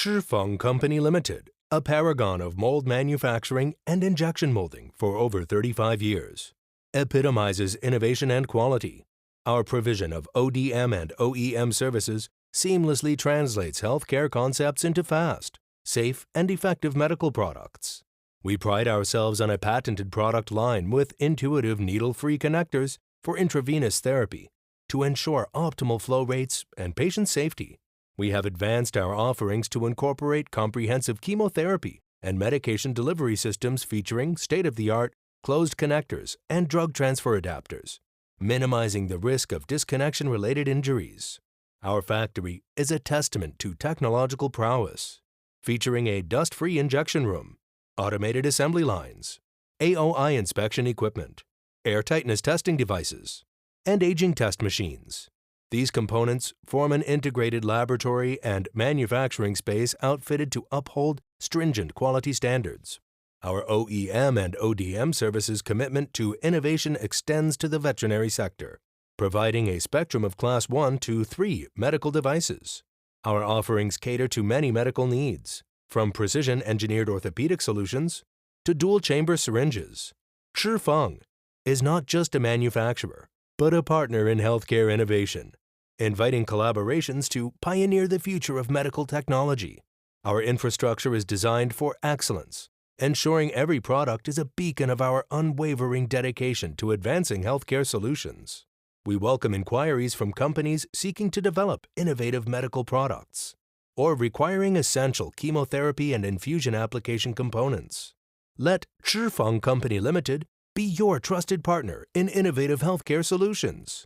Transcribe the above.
Chi Feng Co Limited, a paragon of mold manufacturing and injection molding for over 35 years, epitomizes innovation and quality. Our provision of ODM and OEM services seamlessly translates healthcare concepts into fast, safe, and effective medical products. We pride ourselves on a patented product line with intuitive needle-free connectors for intravenous therapy to ensure optimal flow rates and patient safety. We have advanced our offerings to incorporate comprehensive chemotherapy and medication delivery systems featuring state-of-the-art closed connectors and drug transfer adapters, minimizing the risk of disconnection-related injuries. Our factory is a testament to technological prowess, featuring a dust-free injection room, automated assembly lines, AOI inspection equipment, air tightness testing devices, and aging test machines. These components form an integrated laboratory and manufacturing space outfitted to uphold stringent quality standards. Our OEM and ODM services commitment to innovation extends to the veterinary sector, providing a spectrum of Class 1 to 3 medical devices. Our offerings cater to many medical needs, from precision-engineered orthopedic solutions to dual-chamber syringes. Chi Feng is not just a manufacturer, but a partner in healthcare innovation, inviting collaborations to pioneer the future of medical technology. Our infrastructure is designed for excellence, ensuring every product is a beacon of our unwavering dedication to advancing healthcare solutions. We welcome inquiries from companies seeking to develop innovative medical products or requiring essential chemotherapy and infusion application components. Let Chi Feng Co Limited be your trusted partner in innovative healthcare solutions.